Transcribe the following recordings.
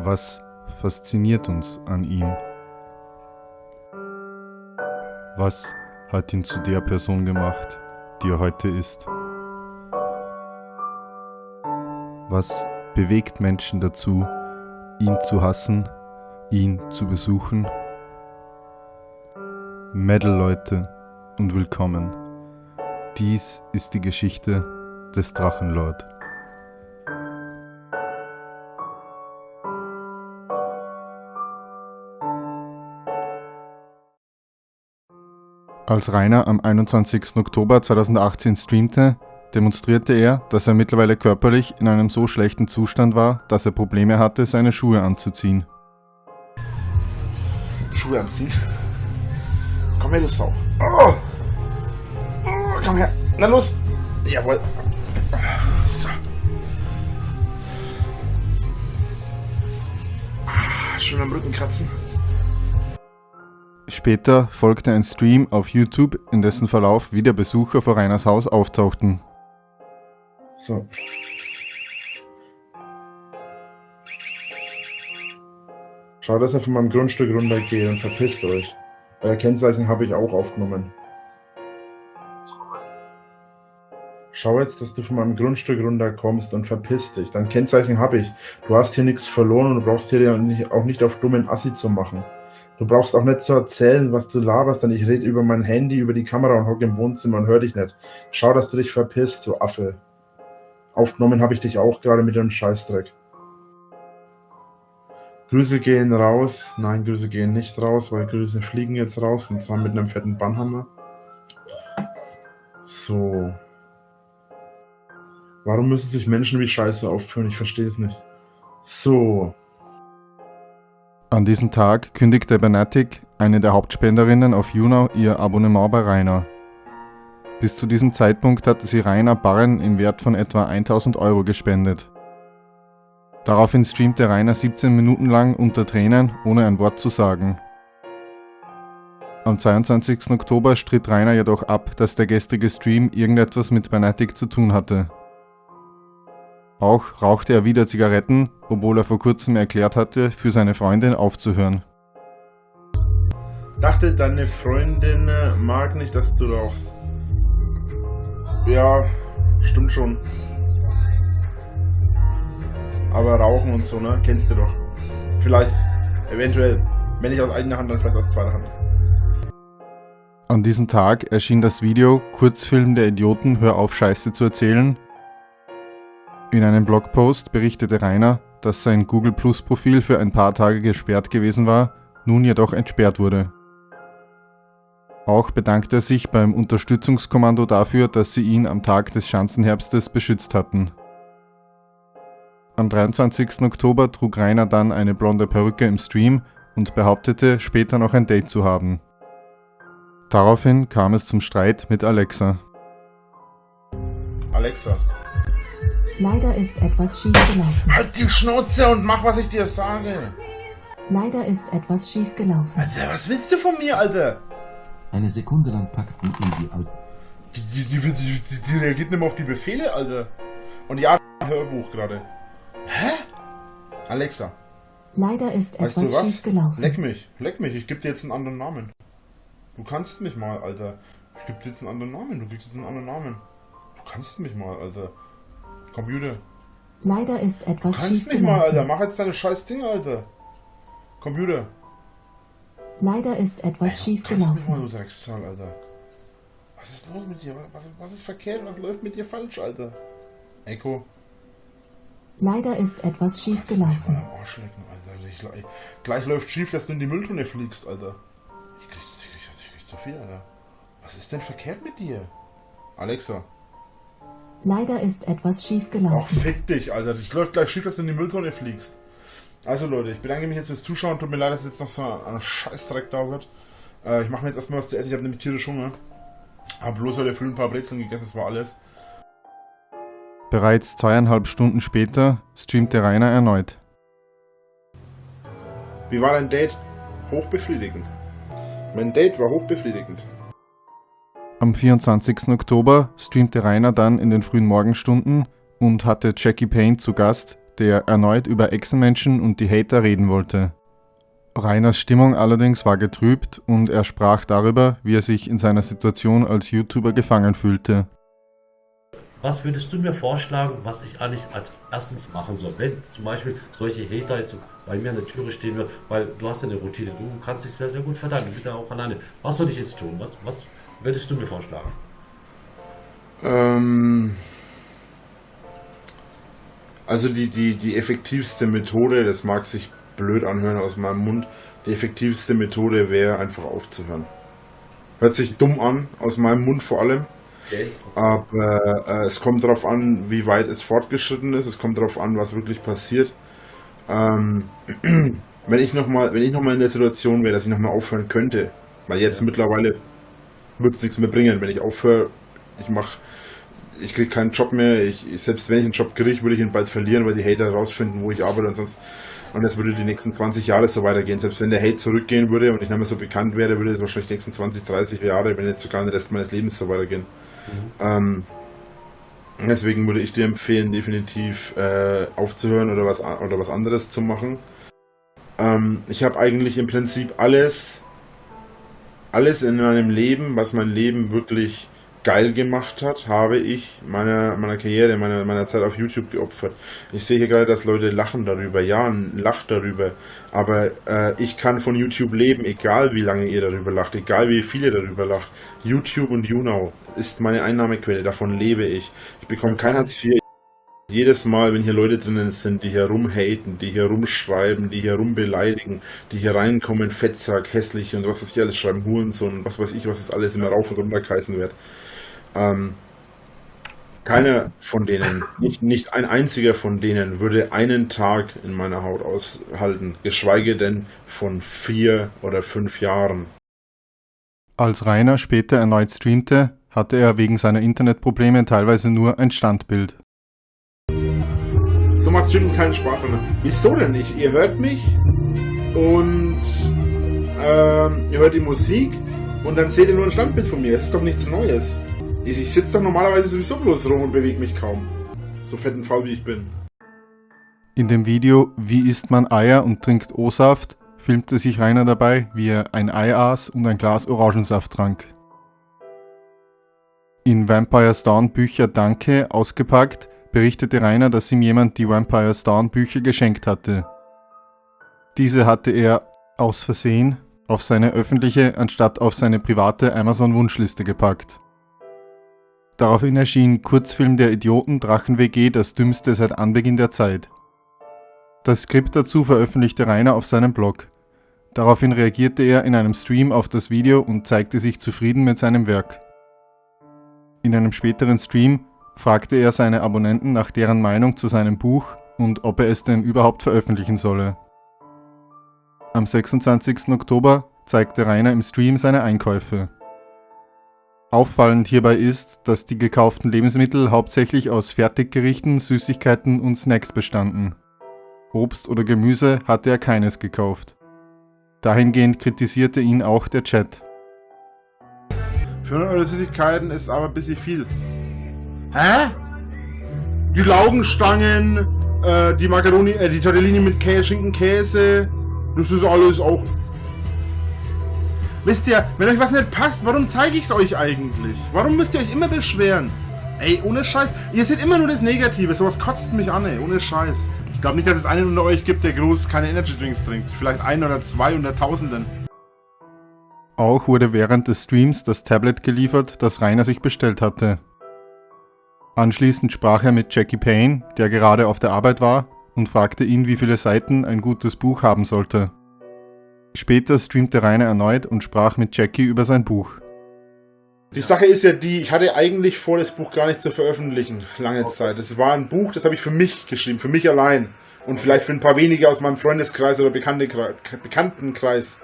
Was fasziniert uns an ihm? Was hat ihn zu der Person gemacht, die er heute ist? Was bewegt Menschen dazu, ihn zu hassen, ihn zu besuchen? Metal-Leute und willkommen. Dies ist die Geschichte des Drachenlord. Als Rainer am 21. Oktober 2018 streamte, demonstrierte er, dass er mittlerweile körperlich in einem so schlechten Zustand war, dass er Probleme hatte, seine Schuhe anzuziehen. Schuhe anziehen? Komm her, du Sau. Oh. Komm her. Na los. Jawohl. So. Schön am Rücken kratzen. Später folgte ein Stream auf YouTube, in dessen Verlauf wieder Besucher vor Rainers Haus auftauchten. So. Schau, dass ihr von meinem Grundstück runtergeht und verpisst euch. Euer Kennzeichen habe ich auch aufgenommen. Schau jetzt, dass du von meinem Grundstück runterkommst und verpisst dich. Dein Kennzeichen habe ich. Du hast hier nichts verloren und du brauchst hier auch nicht auf dummen Assi zu machen. Du brauchst auch nicht zu erzählen, was du laberst, denn ich rede über mein Handy, über die Kamera und hocke im Wohnzimmer und höre dich nicht. Schau, dass du dich verpisst, du Affe. Aufgenommen habe ich dich auch gerade mit dem Scheißdreck. Grüße gehen raus. Nein, Grüße gehen nicht raus, weil Grüße fliegen jetzt raus und zwar mit einem fetten Bannhammer. So. Warum müssen sich Menschen wie Scheiße aufführen? Ich verstehe es nicht. So. An diesem Tag kündigte Benatik, eine der Hauptspenderinnen auf YouNow, ihr Abonnement bei Rainer. Bis zu diesem Zeitpunkt hatte sie Rainer Barren im Wert von etwa 1000 Euro gespendet. Daraufhin streamte Rainer 17 Minuten lang unter Tränen, ohne ein Wort zu sagen. Am 22. Oktober stritt Rainer jedoch ab, dass der gestrige Stream irgendetwas mit Benatik zu tun hatte. Auch rauchte er wieder Zigaretten, obwohl er vor kurzem erklärt hatte, für seine Freundin aufzuhören. Dachte, deine Freundin mag nicht, dass du rauchst. Ja, stimmt schon. Aber Rauchen und so, ne? Kennst du doch. Vielleicht, eventuell. Wenn nicht aus eigener Hand, dann vielleicht aus zweiter Hand. An diesem Tag erschien das Video Kurzfilm der Idioten, hör auf Scheiße zu erzählen. In einem Blogpost berichtete Rainer, dass sein Google-Plus-Profil für ein paar Tage gesperrt gewesen war, nun jedoch entsperrt wurde. Auch bedankte er sich beim Unterstützungskommando dafür, dass sie ihn am Tag des Schanzenherbstes beschützt hatten. Am 23. Oktober trug Rainer dann eine blonde Perücke im Stream und behauptete, später noch ein Date zu haben. Daraufhin kam es zum Streit mit Alexa. Alexa. Leider ist etwas schief gelaufen. Halt die Schnauze und mach, was ich dir sage. Leider ist etwas schief gelaufen. Alter, was willst du von mir, Alter? Eine Sekunde lang packten ihn die Alten. Die reagiert nicht mehr auf die Befehle, Alter. Und ja, Hörbuch gerade. Hä? Alexa. Leider ist Weißt etwas du was? schief gelaufen. Leck mich, ich geb dir jetzt einen anderen Namen. Du kannst mich mal, Alter. Ich geb dir jetzt einen anderen Namen, du kriegst jetzt einen anderen Namen. Du kannst mich mal, Alter. Computer. Leider ist etwas Du kannst schief mich mal, gelaufen. Alter. Mach jetzt deine scheiß Dinge, Alter. Computer. Leider ist etwas Ey, schief du kannst mich mal, gelaufen. du Dreckszahl, Alter. Was ist los mit dir? Was ist verkehrt? Was läuft mit dir falsch, Alter? Echo. Leider ist etwas schief Voll gelaufen. am Arsch lecken, Alter. Gleich läuft schief, dass du in die Mülltonne fliegst, Alter. Ich krieg zu viel, Alter. Was ist denn verkehrt mit dir? Alexa. Leider ist etwas schief Ach, gelaufen. fick dich, Alter. Das läuft gleich schief, dass du in die Mülltonne fliegst. Also Leute, ich bedanke mich jetzt fürs Zuschauen. Tut mir leid, dass jetzt noch so ein Scheißdreck da wird. Ich mache mir jetzt erstmal was zu essen. Ich habe nämlich tierisch Hunger. Hab bloß heute früh ein paar Brezeln gegessen, das war alles. Bereits 2,5 Stunden später streamte Rainer erneut. Wie war dein Date? Hochbefriedigend. Mein Date war hochbefriedigend. Am 24. Oktober streamte Rainer dann in den frühen Morgenstunden und hatte Jackie Payne zu Gast, der erneut über Echsenmenschen und die Hater reden wollte. Rainers Stimmung allerdings war getrübt und er sprach darüber, wie er sich in seiner Situation als YouTuber gefangen fühlte. Was würdest du mir vorschlagen, was ich eigentlich als erstes machen soll, wenn zum Beispiel solche Hater jetzt bei mir an der Türe stehen würden, weil du hast ja eine Routine, du kannst dich sehr, sehr gut verteidigen, du bist ja auch alleine. Was soll ich jetzt tun? Was würdest du mir vorschlagen? Also die effektivste Methode, das mag sich blöd anhören aus meinem Mund, die effektivste Methode wäre einfach aufzuhören. Hört sich dumm an, aus meinem Mund vor allem. Okay. Aber es kommt darauf an, wie weit es fortgeschritten ist. Es kommt darauf an, was wirklich passiert. Wenn ich nochmal in der Situation wäre, dass ich nochmal aufhören könnte, weil jetzt mittlerweile wird es nichts mehr bringen. Wenn ich aufhöre, ich kriege keinen Job mehr. Selbst wenn ich einen Job kriege, würde ich ihn bald verlieren, weil die Hater herausfinden, wo ich arbeite und das würde die nächsten 20 Jahre so weitergehen. Selbst wenn der Hate zurückgehen würde und ich nicht mehr so bekannt wäre, würde es wahrscheinlich die nächsten 20, 30 Jahre, wenn jetzt sogar den Rest meines Lebens so weitergehen. Deswegen würde ich dir empfehlen, definitiv aufzuhören oder was anderes zu machen. Ich habe eigentlich im Prinzip alles in meinem Leben, was mein Leben wirklich geil gemacht hat, habe ich meiner Karriere, meiner Zeit auf YouTube geopfert. Ich sehe hier gerade, dass Leute lachen darüber. Ja, lacht darüber. Aber ich kann von YouTube leben, egal wie lange ihr darüber lacht, egal wie viele darüber lacht. YouTube und YouNow ist meine Einnahmequelle, davon lebe ich. Ich bekomme kein Hartz IV. Jedes Mal, wenn hier Leute drinnen sind, die hier rumhaten, die hier rumschreiben, die hier rumbeleidigen, die hier reinkommen, Fettsack, hässlich und was weiß ich alles schreiben, Hurensohn und was weiß ich, was jetzt alles immer rauf und runter geheißen wird. Keiner von denen, nicht ein einziger von denen würde einen Tag in meiner Haut aushalten, geschweige denn von 4 oder 5 Jahren. Als Rainer später erneut streamte, hatte er wegen seiner Internetprobleme teilweise nur ein Standbild. So macht Streamen keinen Spaß mehr. Wieso denn nicht? Ihr hört mich und ihr hört die Musik und dann seht ihr nur ein Standbild von mir. Das ist doch nichts Neues. Ich sitze doch normalerweise sowieso bloß rum und bewege mich kaum. So fett und faul wie ich bin. In dem Video Wie isst man Eier und trinkt O-Saft filmte sich Rainer dabei, wie er ein Ei aß und ein Glas Orangensaft trank. In Vampire's Dawn Bücher Danke ausgepackt berichtete Rainer, dass ihm jemand die Vampire's Dawn Bücher geschenkt hatte. Diese hatte er aus Versehen auf seine öffentliche anstatt auf seine private Amazon-Wunschliste gepackt. Daraufhin erschien Kurzfilm der Idioten Drachen-WG das Dümmste seit Anbeginn der Zeit. Das Skript dazu veröffentlichte Rainer auf seinem Blog. Daraufhin reagierte er in einem Stream auf das Video und zeigte sich zufrieden mit seinem Werk. In einem späteren Stream fragte er seine Abonnenten nach deren Meinung zu seinem Buch und ob er es denn überhaupt veröffentlichen solle. Am 26. Oktober zeigte Rainer im Stream seine Einkäufe. Auffallend hierbei ist, dass die gekauften Lebensmittel hauptsächlich aus Fertiggerichten, Süßigkeiten und Snacks bestanden. Obst oder Gemüse hatte er keines gekauft. Dahingehend kritisierte ihn auch der Chat. Für 100 Euro Süßigkeiten ist aber ein bisschen viel. Hä? Die Laugenstangen, die Macaroni, die Tortellini mit Schinken, Käse, das ist alles auch... Wisst ihr, wenn euch was nicht passt, warum zeige ich es euch eigentlich? Warum müsst ihr euch immer beschweren? Ey, ohne Scheiß, ihr seht immer nur das Negative, sowas kotzt mich an, ey, ohne Scheiß. Ich glaube nicht, dass es einen unter euch gibt, der groß keine Energy Drinks trinkt. Vielleicht 1 oder 2 unter Tausenden. Auch wurde während des Streams das Tablet geliefert, das Rainer sich bestellt hatte. Anschließend sprach er mit Jackie Payne, der gerade auf der Arbeit war, und fragte ihn, wie viele Seiten ein gutes Buch haben sollte. Später streamte Rainer erneut und sprach mit Jackie über sein Buch. Die Sache ist ja die, ich hatte eigentlich vor, das Buch gar nicht zu veröffentlichen, lange Zeit. Es war ein Buch, das habe ich für mich geschrieben, für mich allein. Und vielleicht für ein paar wenige aus meinem Freundeskreis oder Bekanntenkreis.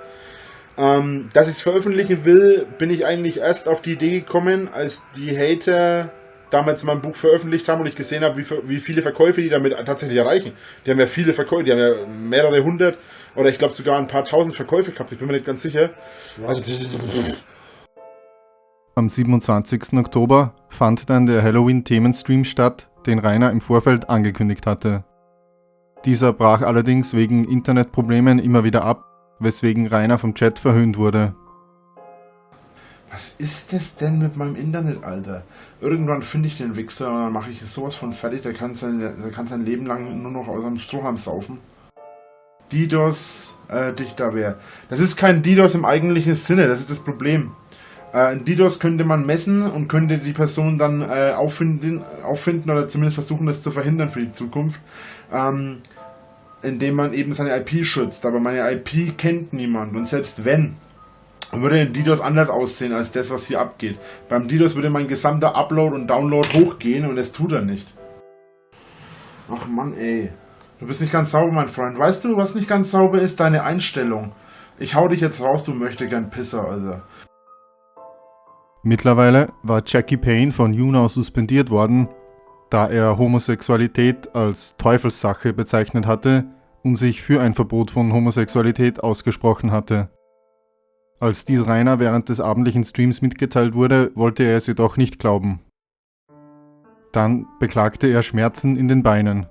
Dass ich es veröffentlichen will, bin ich eigentlich erst auf die Idee gekommen, als die Hater damals mein Buch veröffentlicht haben und ich gesehen habe, wie viele Verkäufe die damit tatsächlich erreichen. Die haben ja viele Verkäufe, die haben ja mehrere hundert oder ich glaube sogar ein paar tausend Verkäufe gehabt, ich bin mir nicht ganz sicher. Also, am 27. Oktober fand dann der Halloween-Themenstream statt, den Rainer im Vorfeld angekündigt hatte. Dieser brach allerdings wegen Internetproblemen immer wieder ab, weswegen Rainer vom Chat verhöhnt wurde. Was ist das denn mit meinem Internet, Alter? Irgendwann finde ich den Wichser und dann mache ich sowas von fertig, der kann sein Leben lang nur noch aus einem Strohhalm saufen. DDoS, Dichterwehr. Das ist kein DDoS im eigentlichen Sinne, das ist das Problem. Ein DDoS könnte man messen und könnte die Person dann auffinden oder zumindest versuchen, das zu verhindern für die Zukunft, indem man eben seine IP schützt. Aber meine IP kennt niemand und selbst wenn, würde ein DDoS anders aussehen als das, was hier abgeht. Beim DDoS würde mein gesamter Upload und Download hochgehen und das tut er nicht. Ach Mann, ey. Du bist nicht ganz sauber, mein Freund. Weißt du, was nicht ganz sauber ist? Deine Einstellung. Ich hau dich jetzt raus, du möchtegern Pisser, Alter. Mittlerweile war Jackie Payne von YouNow suspendiert worden, da er Homosexualität als Teufelssache bezeichnet hatte und sich für ein Verbot von Homosexualität ausgesprochen hatte. Als dies Rainer während des abendlichen Streams mitgeteilt wurde, wollte er es jedoch nicht glauben. Dann beklagte er Schmerzen in den Beinen.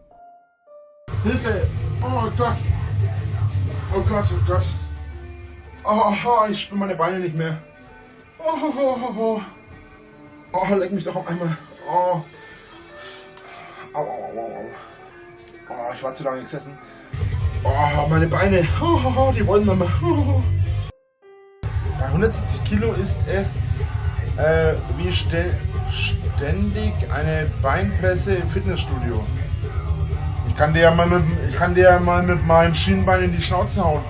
Hilfe! Oh Gott! Oh Gott, oh Gott! Oh, ich spüre meine Beine nicht mehr. Oh, leck mich doch auf einmal. Oh. Au. Oh, ich war zu lange gesessen. Oh, meine Beine. Die wollen noch mal. Bei 170 Kilo ist es wie ständig eine Beinpresse im Fitnessstudio. Ich kann dir ja mal mit meinem Schienbein in die Schnauze hauen.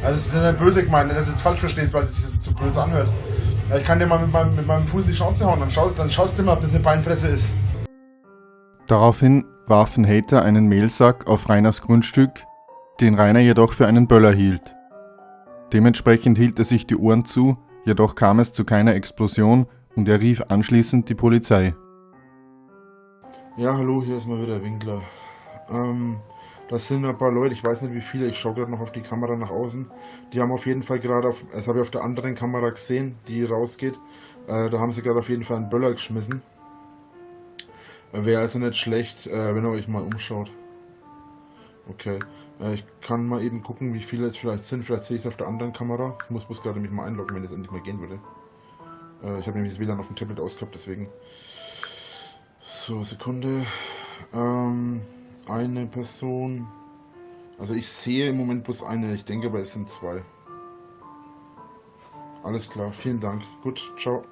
Also es ist nicht böse gemeint, wenn du das jetzt falsch verstehst, weil es sich das zu böse anhört. Ich kann dir mal mit meinem Fuß in die Schnauze hauen, dann schaust du mal, ob das eine Beinpresse ist. Daraufhin warfen Hater einen Mehlsack auf Rainers Grundstück, den Rainer jedoch für einen Böller hielt. Dementsprechend hielt er sich die Ohren zu, jedoch kam es zu keiner Explosion und er rief anschließend die Polizei. Ja, hallo, hier ist mal wieder Winkler. Das sind ein paar Leute, ich weiß nicht wie viele, ich schaue gerade noch auf die Kamera nach außen. Die haben auf jeden Fall gerade, das habe ich auf der anderen Kamera gesehen, die rausgeht, da haben sie gerade auf jeden Fall einen Böller geschmissen. Wäre also nicht schlecht, wenn ihr euch mal umschaut. Okay, ich kann mal eben gucken, wie viele es vielleicht sind, vielleicht sehe ich es auf der anderen Kamera. Ich muss gerade mich mal einloggen, wenn das endlich mal gehen würde. Ich habe nämlich das WLAN auf dem Tablet ausgehabt, deswegen. So, Sekunde. Eine Person. Also ich sehe im Moment bloß eine, ich denke aber es sind zwei. Alles klar, vielen Dank. Gut, ciao.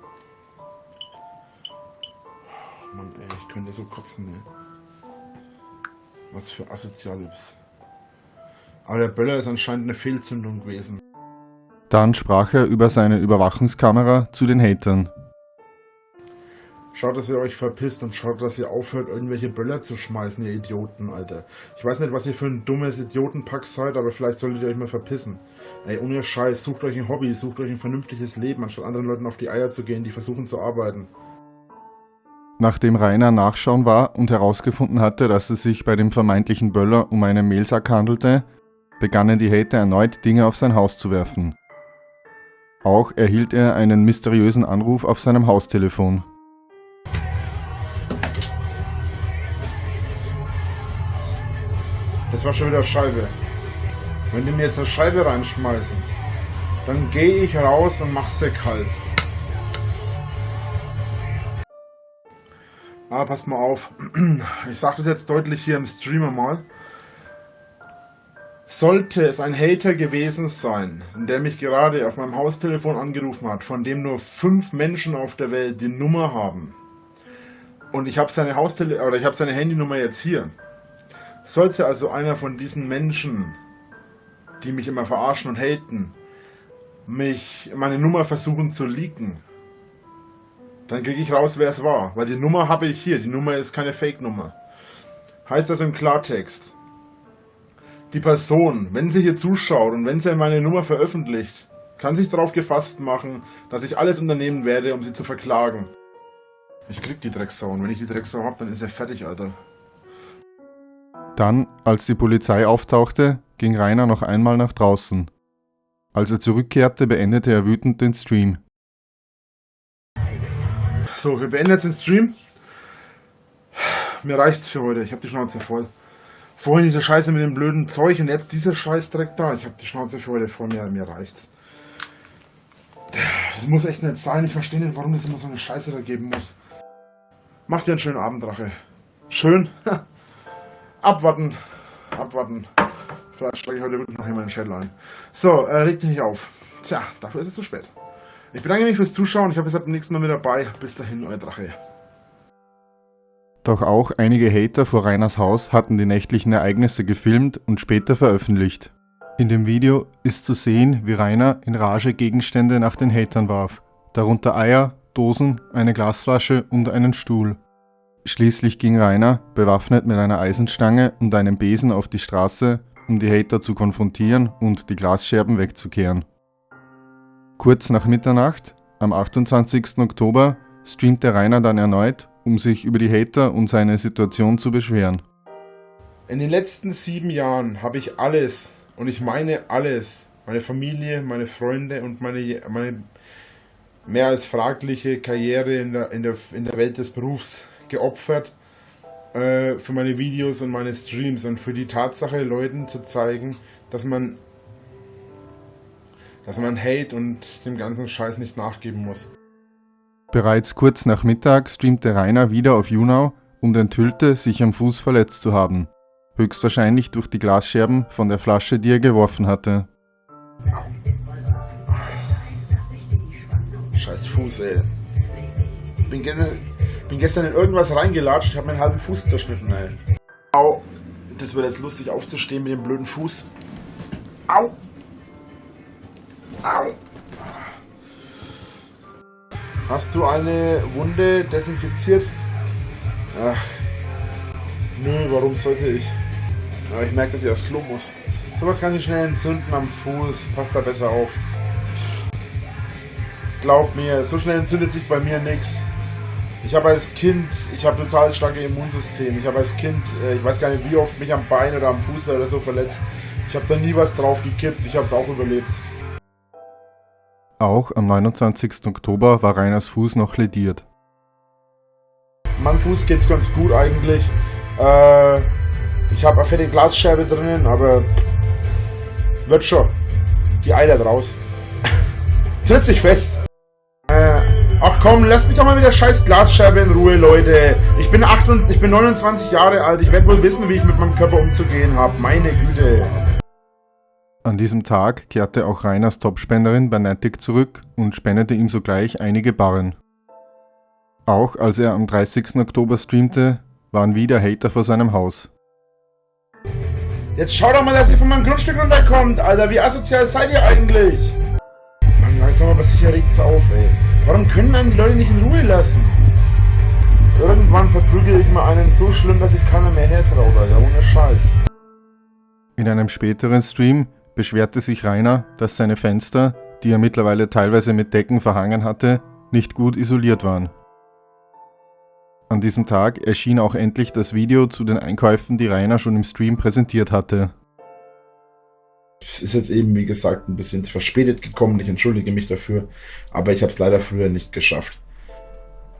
Oh Mann, ey, ich könnte so kotzen, ey. Was für Asoziales. Aber der Böller ist anscheinend eine Fehlzündung gewesen. Dann sprach er über seine Überwachungskamera zu den Hatern. Schaut, dass ihr euch verpisst und schaut, dass ihr aufhört, irgendwelche Böller zu schmeißen, ihr Idioten, Alter. Ich weiß nicht, was ihr für ein dummes Idiotenpack seid, aber vielleicht solltet ihr euch mal verpissen. Ey, ohne Scheiß, sucht euch ein Hobby, sucht euch ein vernünftiges Leben, anstatt anderen Leuten auf die Eier zu gehen, die versuchen zu arbeiten. Nachdem Rainer nachschauen war und herausgefunden hatte, dass es sich bei dem vermeintlichen Böller um einen Mehlsack handelte, begannen die Hater erneut Dinge auf sein Haus zu werfen. Auch erhielt er einen mysteriösen Anruf auf seinem Haustelefon. Das war schon wieder Scheibe. Wenn die mir jetzt eine Scheibe reinschmeißen, dann gehe ich raus und mach sie kalt. Aber passt mal auf. Ich sage das jetzt deutlich hier im Stream mal. Sollte es ein Hater gewesen sein, der mich gerade auf meinem Haustelefon angerufen hat, von dem nur 5 Menschen auf der Welt die Nummer haben, und ich habe seine seine Handynummer jetzt hier. Sollte also einer von diesen Menschen, die mich immer verarschen und haten, meine Nummer versuchen zu leaken, dann kriege ich raus, wer es war. Weil die Nummer habe ich hier. Die Nummer ist keine Fake-Nummer. Heißt das im Klartext: Die Person, wenn sie hier zuschaut und wenn sie meine Nummer veröffentlicht, kann sich darauf gefasst machen, dass ich alles unternehmen werde, um sie zu verklagen. Ich krieg die Drecksau, und wenn ich die Drecksau habe, dann ist er fertig, Alter. Dann, als die Polizei auftauchte, ging Rainer noch einmal nach draußen. Als er zurückkehrte, beendete er wütend den Stream. So, wir beenden jetzt den Stream. Mir reicht's für heute, ich habe die Schnauze voll. Vorhin diese Scheiße mit dem blöden Zeug und jetzt dieser Scheißdreck da. Ich habe die Schnauze für heute vor mir reicht's. Das muss echt nicht sein. Ich verstehe nicht, warum es immer so eine Scheiße da geben muss. Macht dir einen schönen Abend, Drache. Schön. Abwarten. Vielleicht steige ich heute wirklich noch in meinen Schädel ein. So, reg dich nicht auf. Tja, dafür ist es zu spät. Ich bedanke mich fürs Zuschauen. Ich hoffe, ihr seid beim nächsten Mal mit dabei. Bis dahin, euer Drache. Doch auch einige Hater vor Rainers Haus hatten die nächtlichen Ereignisse gefilmt und später veröffentlicht. In dem Video ist zu sehen, wie Rainer in Rage Gegenstände nach den Hatern warf, darunter Eier, Dosen, eine Glasflasche und einen Stuhl. Schließlich ging Rainer, bewaffnet mit einer Eisenstange und einem Besen, auf die Straße, um die Hater zu konfrontieren und die Glasscherben wegzukehren. Kurz nach Mitternacht, am 28. Oktober, streamte Rainer dann erneut, um sich über die Hater und seine Situation zu beschweren. In den letzten 7 Jahren habe ich alles, und ich meine alles, meine Familie, meine Freunde und meine mehr als fragliche Karriere in der Welt des Berufs geopfert, für meine Videos und meine Streams und für die Tatsache, Leuten zu zeigen, dass man Hate und dem ganzen Scheiß nicht nachgeben muss. Bereits kurz nach Mittag streamte Rainer wieder auf YouNow und enthüllte, sich am Fuß verletzt zu haben. Höchstwahrscheinlich durch die Glasscherben von der Flasche, die er geworfen hatte. Scheiß Fuß, ey. Bin gestern in irgendwas reingelatscht, hab meinen halben Fuß zerschnitten, ey. Au. Das wird jetzt lustig aufzustehen mit dem blöden Fuß. Au. Au. Hast du eine Wunde desinfiziert? Ach. Nö, warum sollte ich? Aber ich merke, dass ich aufs Klo muss. Sowas kann ich schnell entzünden am Fuß. Passt da besser auf. Glaub mir, so schnell entzündet sich bei mir nichts. Ich habe als Kind, ich habe total starke Immunsystem. Ich habe als Kind, ich weiß gar nicht wie oft, mich am Bein oder am Fuß oder so verletzt. Ich habe da nie was drauf gekippt. Ich habe es auch überlebt. Auch am 29. Oktober war Rainers Fuß noch lediert. Meinem Fuß geht's ganz gut eigentlich. Ich habe eine fette Glasscherbe drinnen, aber wird schon. Die Eier draus. Tritt sich fest. Ach komm, lasst mich doch mal mit der scheiß Glasscherbe in Ruhe, Leute. Ich bin 29 Jahre alt. Ich werde wohl wissen, wie ich mit meinem Körper umzugehen habe. Meine Güte. An diesem Tag kehrte auch Rainers Topspenderin Bernatic zurück und spendete ihm sogleich einige Barren. Auch als er am 30. Oktober streamte, waren wieder Hater vor seinem Haus. Jetzt schau doch mal, dass ihr von meinem Grundstück runterkommt, Alter. Wie asozial seid ihr eigentlich? Mann, langsam aber sicher regt's auf, ey. Warum können einen die Leute nicht in Ruhe lassen? Irgendwann verprügel ich mal einen so schlimm, dass ich keiner mehr hertraue, Alter. Ohne Scheiß. In einem späteren Stream beschwerte sich Rainer, dass seine Fenster, die er mittlerweile teilweise mit Decken verhangen hatte, nicht gut isoliert waren. An diesem Tag erschien auch endlich das Video zu den Einkäufen, die Rainer schon im Stream präsentiert hatte. Es ist jetzt eben, wie gesagt, ein bisschen verspätet gekommen. Ich entschuldige mich dafür, aber ich habe es leider früher nicht geschafft.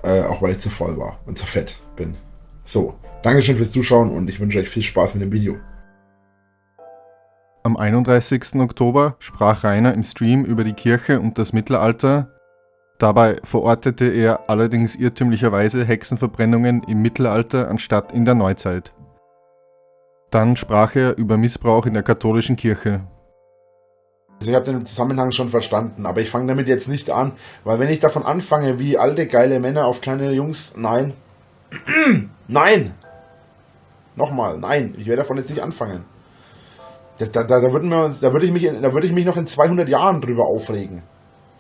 Auch weil ich zu voll war und zu fett bin. So, Dankeschön fürs Zuschauen und ich wünsche euch viel Spaß mit dem Video. Am 31. Oktober sprach Rainer im Stream über die Kirche und das Mittelalter. Dabei verortete er allerdings irrtümlicherweise Hexenverbrennungen im Mittelalter anstatt in der Neuzeit. Dann sprach er über Missbrauch in der katholischen Kirche. Also ich habe den Zusammenhang schon verstanden, aber ich fange damit jetzt nicht an, weil wenn ich davon anfange, wie alte geile Männer auf kleine Jungs, nein, nein, nochmal, nein, ich werde davon jetzt nicht anfangen. Da würde ich mich noch in 200 Jahren drüber aufregen.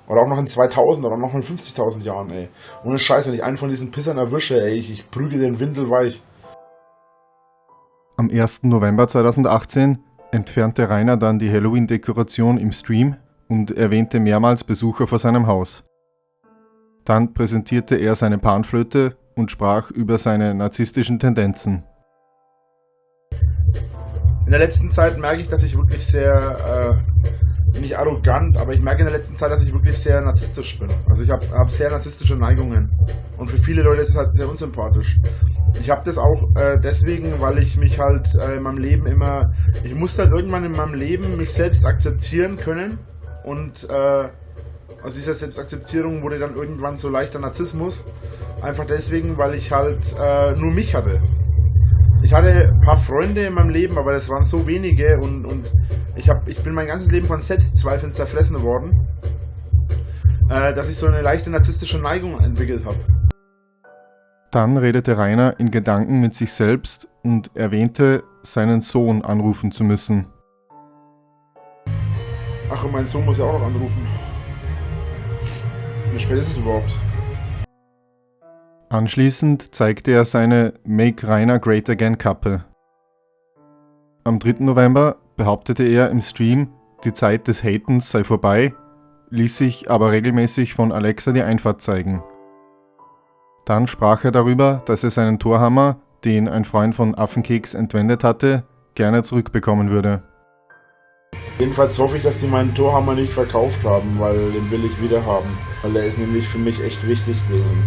Oder auch noch in 2000 oder noch in 50.000 Jahren, ey. Ohne Scheiß, wenn ich einen von diesen Pissern erwische, ey, ich prügel den Windel weich. Am 1. November 2018 entfernte Rainer dann die Halloween-Dekoration im Stream und erwähnte mehrmals Besucher vor seinem Haus. Dann präsentierte er seine Panflöte und sprach über seine narzisstischen Tendenzen. In der letzten Zeit merke ich, dass ich wirklich sehr nicht arrogant, aber ich merke in der letzten Zeit, dass ich wirklich sehr narzisstisch bin. Also ich habe sehr narzisstische Neigungen. Und für viele Leute ist es halt sehr unsympathisch. Ich habe das auch deswegen, weil ich mich halt in meinem Leben ich musste halt irgendwann in meinem Leben mich selbst akzeptieren können. Und aus dieser Selbstakzeptierung wurde dann irgendwann so leichter Narzissmus. Einfach deswegen, weil ich halt nur mich hatte. Ich hatte ein paar Freunde in meinem Leben, aber das waren so wenige und ich bin mein ganzes Leben von Selbstzweifeln zerfressen worden, dass ich so eine leichte narzisstische Neigung entwickelt habe. Dann redete Rainer in Gedanken mit sich selbst und erwähnte, seinen Sohn anrufen zu müssen. Ach, und mein Sohn muss ja auch noch anrufen. Wie spät ist es überhaupt? Anschließend zeigte er seine Make Rainer Great Again Kappe. Am 3. November behauptete er im Stream, die Zeit des Hatens sei vorbei, ließ sich aber regelmäßig von Alexa die Einfahrt zeigen. Dann sprach er darüber, dass er seinen Torhammer, den ein Freund von Affenkeks entwendet hatte, gerne zurückbekommen würde. Jedenfalls hoffe ich, dass die meinen Torhammer nicht verkauft haben, weil den will ich wieder haben. Weil der ist nämlich für mich echt wichtig gewesen.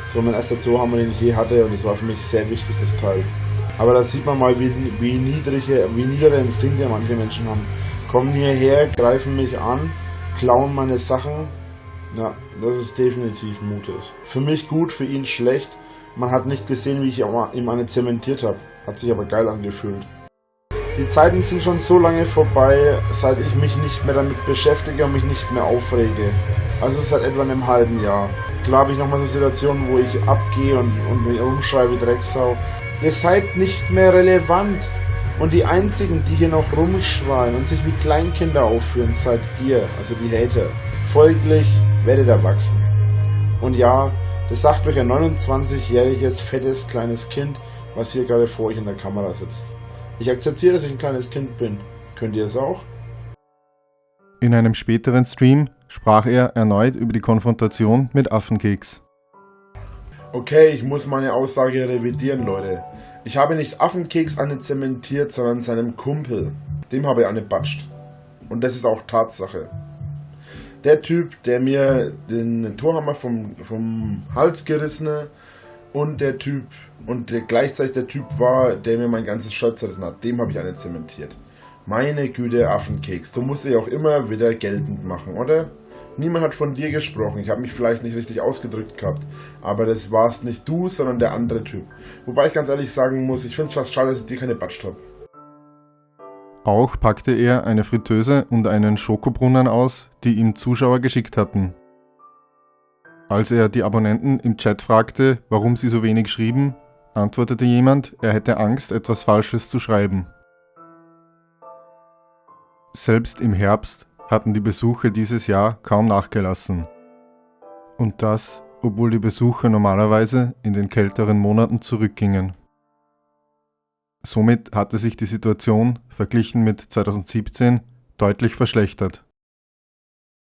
Das war mein erster Torhammer, den ich je hatte und es war für mich sehr wichtig, das Teil. Aber da sieht man mal, wie niedere Instinkte manche Menschen haben. Kommen hierher, greifen mich an, klauen meine Sachen. Ja, das ist definitiv mutig. Für mich gut, für ihn schlecht. Man hat nicht gesehen, wie ich ihm eine zementiert habe. Hat sich aber geil angefühlt. Die Zeiten sind schon so lange vorbei, seit ich mich nicht mehr damit beschäftige und mich nicht mehr aufrege. Also seit etwa einem halben Jahr. Klar habe ich nochmal so Situationen, wo ich abgehe und mich rumschreie wie Drecksau. Ihr seid nicht mehr relevant. Und die einzigen, die hier noch rumschreien und sich wie Kleinkinder aufführen, seid ihr, also die Hater. Folglich werdet erwachsen. Und ja, das sagt euch ein 29-jähriges, fettes, kleines Kind, was hier gerade vor euch in der Kamera sitzt. Ich akzeptiere, dass ich ein kleines Kind bin. Könnt ihr es auch? In einem späteren Stream sprach er erneut über die Konfrontation mit Affenkeks. Okay, ich muss meine Aussage revidieren, Leute. Ich habe nicht Affenkeks zementiert, sondern seinem Kumpel. Dem habe ich batscht. Und das ist auch Tatsache. Der Typ, der mir den Torhammer vom Hals gerissen und der gleichzeitig der Typ war, der mir mein ganzes Shirt zerrissen hat, dem habe ich zementiert. Meine Güte, Affenkeks, du musst dich auch immer wieder geltend machen, oder? Niemand hat von dir gesprochen, ich habe mich vielleicht nicht richtig ausgedrückt gehabt, aber das warst nicht du, sondern der andere Typ. Wobei ich ganz ehrlich sagen muss, ich finde es fast schade, dass ich dir keine batscht habe. Auch packte er eine Fritteuse und einen Schokobrunnen aus, die ihm Zuschauer geschickt hatten. Als er die Abonnenten im Chat fragte, warum sie so wenig schrieben, antwortete jemand, er hätte Angst, etwas Falsches zu schreiben. Selbst im Herbst hatten die Besuche dieses Jahr kaum nachgelassen. Und das, obwohl die Besuche normalerweise in den kälteren Monaten zurückgingen. Somit hatte sich die Situation, verglichen mit 2017, deutlich verschlechtert.